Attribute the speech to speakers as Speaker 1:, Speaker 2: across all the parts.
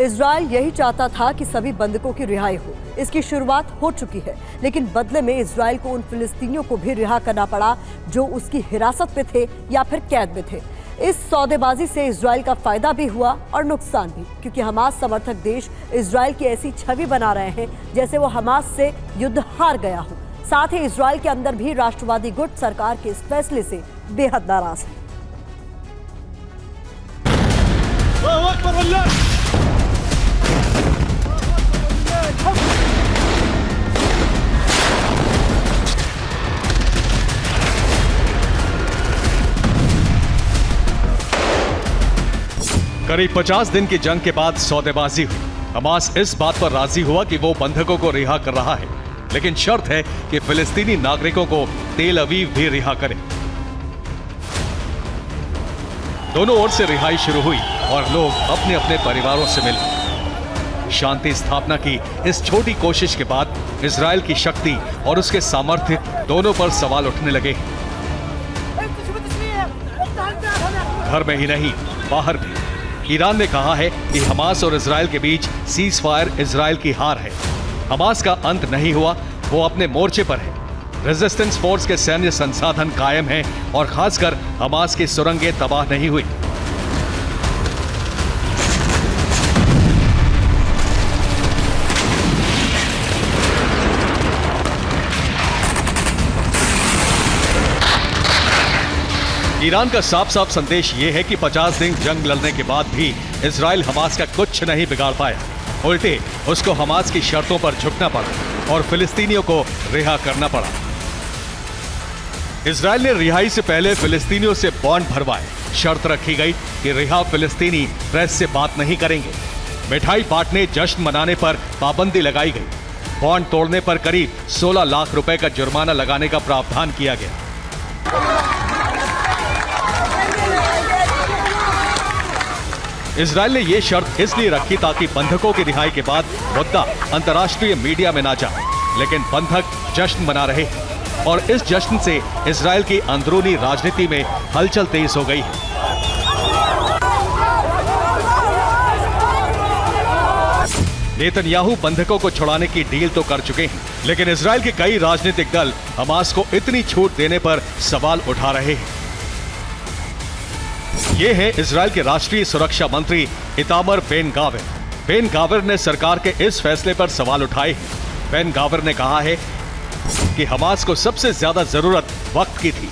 Speaker 1: Israel यही चाहता था कि सभी बंधकों की रिहाई हो। इसकी शुरुआत हो चुकी है, लेकिन बदले में इजराइल को उन फिलिस्तीनियों को भी रिहा करना पड़ा जो उसकी हिरासत में थे या फिर कैद में थे। इस सौदेबाजी से इजराइल का फायदा भी हुआ और नुकसान भी, क्योंकि हमास समर्थक देश इजराइल की ऐसी छवि बना रहे हैं जैसे वो हमास से युद्ध हार गया हो। साथ ही इजराइल के अंदर भी राष्ट्रवादी गुट सरकार के इस फैसले से बेहद नाराज है।
Speaker 2: करीब 50 दिन की जंग के बाद सौदेबाजी हुई। हमास इस बात पर राजी हुआ कि वो बंधकों को रिहा कर रहा है, लेकिन शर्त है कि फिलिस्तीनी नागरिकों को तेल अवीव भी रिहा करे। दोनों ओर से रिहाई शुरू हुई और लोग अपने अपने परिवारों से मिले। शांति स्थापना की इस छोटी कोशिश के बाद इजराइल की शक्ति और उसके सामर्थ्य दोनों पर सवाल उठने लगे। घर में ही नहीं, बाहर भी। ईरान ने कहा है कि हमास और इजराइल के बीच सीज फायर इजराइल की हार है। हमास का अंत नहीं हुआ, वो अपने मोर्चे पर है। रेजिस्टेंस फोर्स के सैन्य संसाधन कायम हैं और खासकर हमास की सुरंगें तबाह नहीं हुई। ईरान का साफ साफ संदेश ये है कि 50 दिन जंग लड़ने के बाद भी इजराइल हमास का कुछ नहीं बिगाड़ पाया। उल्टे उसको हमास की शर्तों पर झुकना पड़ा और फिलिस्तीनियों को रिहा करना पड़ा। इजराइल ने रिहाई से पहले फिलिस्तीनियों से बॉन्ड भरवाए। शर्त रखी गई कि रिहा फिलिस्तीनी प्रेस से बात नहीं करेंगे। मिठाई बांटने, जश्न मनाने पर पाबंदी लगाई गई। बॉन्ड तोड़ने पर करीब 16 लाख रुपए का जुर्माना लगाने का प्रावधान किया गया। इजराइल ने यह शर्त इसलिए रखी ताकि बंधकों की रिहाई के बाद मुद्दा अंतर्राष्ट्रीय मीडिया में ना जाए, लेकिन बंधक जश्न मना रहे हैं और इस जश्न से इजराइल की अंदरूनी राजनीति में हलचल तेज हो गई है। नेतन्याहू बंधकों को छुड़ाने की डील तो कर चुके हैं, लेकिन इजराइल के कई राजनीतिक दल हमास को इतनी छूट देने पर सवाल उठा रहे हैं। ये है इजराइल के राष्ट्रीय सुरक्षा मंत्री इतामर बेन-गाविर। बेन-गाविर ने सरकार के इस फैसले पर सवाल उठाए हैं। बेन-गाविर ने कहा है कि हमास को सबसे ज्यादा जरूरत वक्त की थी,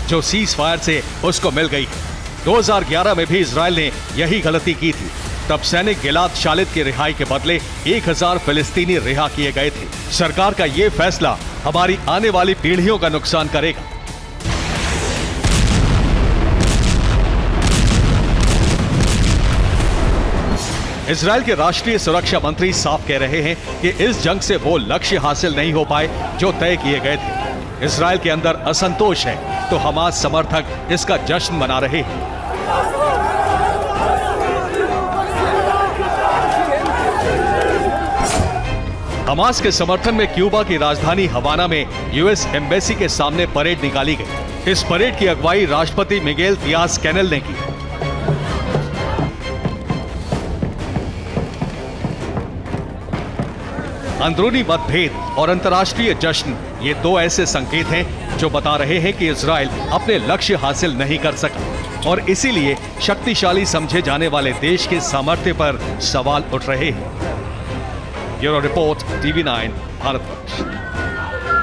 Speaker 2: जो सीज फायर से उसको मिल गई है। 2011 में भी इजराइल ने यही गलती की थी। तब सैनिक गिलाद शालिद की रिहाई के बदले 1000 फिलिस्तीनी रिहा किए गए थे। सरकार का ये फैसला हमारी आने वाली पीढ़ियों का नुकसान करेगा। इजराइल के राष्ट्रीय सुरक्षा मंत्री साफ कह रहे हैं कि इस जंग से वो लक्ष्य हासिल नहीं हो पाए जो तय किए गए थे। इजराइल के अंदर असंतोष है, तो हमास समर्थक इसका जश्न मना रहे हैं। हमास के समर्थन में क्यूबा की राजधानी हवाना में यूएस एम्बेसी के सामने परेड निकाली गई। इस परेड की अगुवाई राष्ट्रपति मिगेल दियाज-कैनेल ने की। अंदरूनी मतभेद और अंतर्राष्ट्रीय जश्न, ये दो ऐसे संकेत हैं जो बता रहे हैं कि इजराइल अपने लक्ष्य हासिल नहीं कर सका और इसीलिए शक्तिशाली समझे जाने वाले देश के सामर्थ्य पर सवाल उठ रहे हैं। Bureau report, TV9 Bharatvarsh.